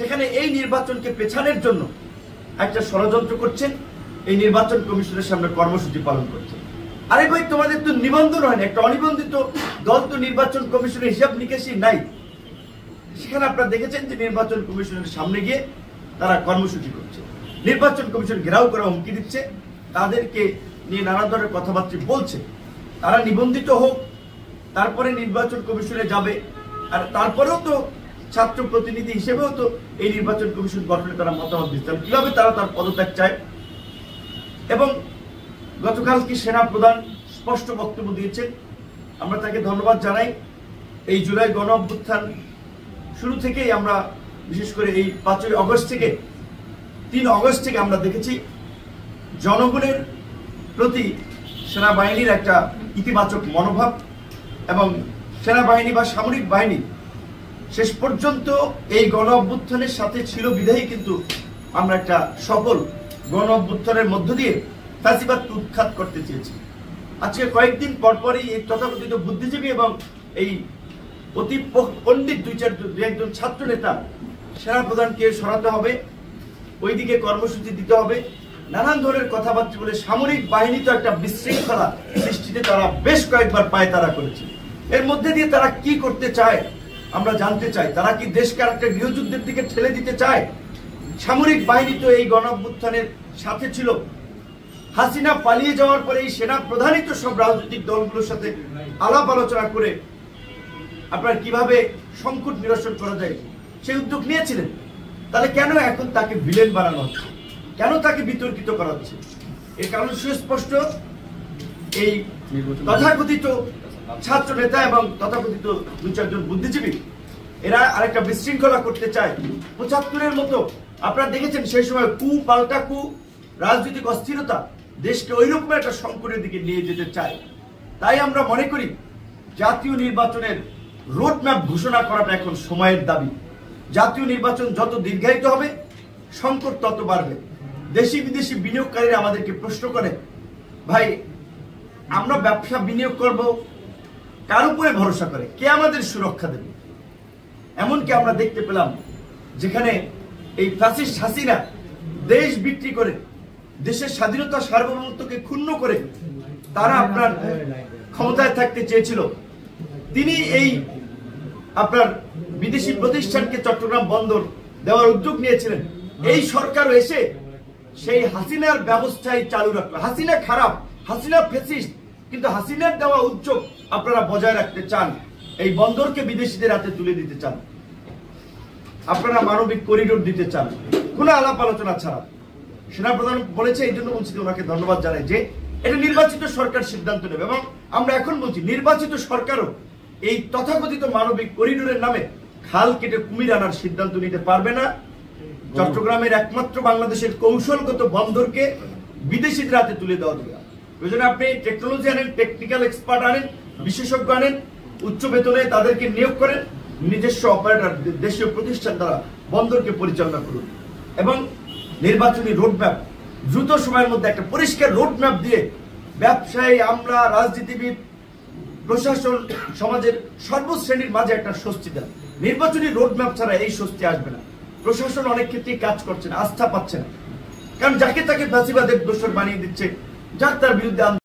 সেখানে এই নির্বাচনকে পেছানোর জন্য একটা ষড়যন্ত্র করছেন, এই নির্বাচন কমিশনের সামনে কর্মসূচি পালন করছেন। আরে ভাই, তোমাদের তো নিবন্ধন হয় না, একটা অনিবন্ধিত দল তো নির্বাচন কমিশনের হিসাব নিকাশই নাই। সেখানে আপনারা দেখেছেন যে নির্বাচন কমিশনের সামনে গিয়ে তারা কর্মসূচি করছে, নির্বাচন কমিশন ঘেরাও করে হুমকি দিচ্ছে, তাদেরকে নিয়ে নানা ধরনের কথাবার্তা বলছে। তারা নিবন্ধিত হোক, তারপরে নির্বাচন কমিশনে যাবে, আর তারপরেও তো ছাত্র প্রতিনিধি হিসেবেও তো এই নির্বাচন কমিশন গঠনে তারা মতামত দিচ্ছেন। কিভাবে তারা তার পদত্যাগ চায়? এবং গতকাল কি সেনা প্রধান স্পষ্ট বক্তব্য দিয়েছেন, আমরা তাকে ধন্যবাদ জানাই। এই জুলাই গণ অভ্যুত্থান শুরু থেকেই আমরা, বিশেষ করে এই 5ই আগস্ট থেকে 3 আগস্ট থেকে আমরা দেখেছি জনগণের প্রতি সেনাবাহিনীর একটা ইতিবাচক মনোভাব, এবং সেনাবাহিনী বা সামরিক বাহিনী শেষ পর্যন্ত এই গণ অভ্যুত্থানের সাথে ছিল বিধায়ী কিন্তু আমরা একটা সফল গণ অভ্যুত্থানের মধ্য দিয়ে ফ্যাসিবাদকে উৎখাত করতে চেয়েছি। আজকে কয়েকদিন পরপরই এই তথাকথিত বুদ্ধিজীবী এবং এই অতি পণ্ডিত দুই একজন ছাত্র নেতা সেনাপ্রধানকে সরাতে হবে, ওইদিকে কর্মসূচি দিতে হবে, নানান ধরনের কথাবার্তা বলে সামরিক বাহিনী তো একটা বিশৃঙ্খলা সৃষ্টিতে তারা বেশ কয়েকবার পায়তারা করেছে। এর মধ্যে দিয়ে তারা কি করতে চায় আমরা জানতে চাই। তারা কি দেশকে আরেকটা গৃহযুদ্ধের দিকে ঠেলে দিতে চায়? সামরিক বাহিনী তো এই গণ অভ্যুত্থানের সাথে ছিল। হাসিনা পালিয়ে যাওয়ার পরে এই সেনা প্রধানই তো সব রাজনৈতিক দলগুলোর সাথে আলাপ আলোচনা করে আপনার কিভাবে সংকট নিরসন করা যায় সেই উদ্যোগ নিয়েছিলেন। তাহলে কেন এখন তাকে ভিলেন বানানো হচ্ছে? কেন তাকে বিতর্কিত করা হচ্ছে? এর কারণ সুস্পষ্ট। এই তথাকথিত ছাত্র নেতা এবং তথাকথিত 2-4 বুদ্ধিজীবী এরা আরেকটা বিশৃঙ্খলা করতে চায় 75-এর মতো। আপনারা দেখেছেন সেই সময় কু পাল্টা কু, রাজনৈতিক অস্থিরতা দেশকে ওইরকম একটা সংকটের দিকে নিয়ে যেতে চায়। তাই আমরা মনে করি জাতীয় নির্বাচনের রোডম্যাপ ঘোষণা করাটা এখন সময়ের দাবি। জাতীয় নির্বাচন যত দীর্ঘায়িত হবে সংকট তত বাড়বে। দেশি বিদেশি বিনিয়োগকারীরা আমাদেরকে প্রশ্ন করে, ভাই আমরা ব্যবসা বিনিয়োগ করব, কার উপরে ভরসা করে? কে আমাদের সুরক্ষা দেবে? এমনকি আমরা দেখতে পেলাম যেখানে এই ফ্যাসিস্ট হাসিনা দেশ বিক্রি করে, দেশের স্বাধীনতা সার্বভৌমত্বকে ক্ষুণ্ণ করে তারা আপনার ক্ষমতায় থাকতে চেয়েছিল। তিনি এই আপনার বিদেশি প্রতিষ্ঠানকে চট্টগ্রাম বন্দর দেওয়ার উদ্যোগ নিয়েছিলেন। এই সরকার এসে সেই হাসিনার ব্যবস্থায় চালু রাখলো। হাসিনা খারাপ, হাসিনা ফ্যাসিস্ট, কিন্তু হাসিনার দেওয়া উদ্যোগ আপনারা বজায় রাখতে চান। এই বন্দরকে বিদেশিদের হাতে তুলে দিতে চান, আপনারা মানবিক করিডোর দিতে চান, কোন আলাপ আলোচনা ছাড়া। সেনাপ্রধান বলেছে, এই জন্য বলছি ওনাকে ধন্যবাদ জানাই যে এটা নির্বাচিত সরকার সিদ্ধান্ত নেবে। এবং আমরা এখন বলছি নির্বাচিত সরকারও এই তথাকথিত মানবিক করিডোরের নামে খাল কেটে কুমির আনার সিদ্ধান্ত নিতে পারবে না। চট্টগ্রামের একমাত্র বাংলাদেশের কৌশলগত বন্দরকে বিদেশিদের হাতে তুলে দেওয়া যাবে। ওই জন্য আপনি টেকনোলজি আনেন, টেকনিক্যাল এক্সপার্ট আনেন, বিশেষজ্ঞ আনেন, উচ্চ বেতনে তাদেরকে নিয়োগ করেন, নিজস্ব অপারেটর দেশীয় প্রতিষ্ঠান দ্বারা বন্দরকে পরিচালনা করুন, এবং নির্বাচনী রোডম্যাপ দ্রুত সময়ের মধ্যে একটা পরিষ্কার রোডম্যাপ দিয়ে ব্যবসায়ী, আমরা, রাজনীতিবিদ, প্রশাসন, সমাজের সর্বশ্রেণীর মাঝে একটা স্বস্তি দেন। নির্বাচনী রোডম্যাপ ছাড়া এই স্বস্তি আসবে না। প্রশাসন অনেক ক্ষেত্রেই কাজ করছে না, আস্থা পাচ্ছে না, কারণ যাকে তাকে ফাঁসিবাদের দোষর বানিয়ে দিচ্ছে, যার তার বিরুদ্ধে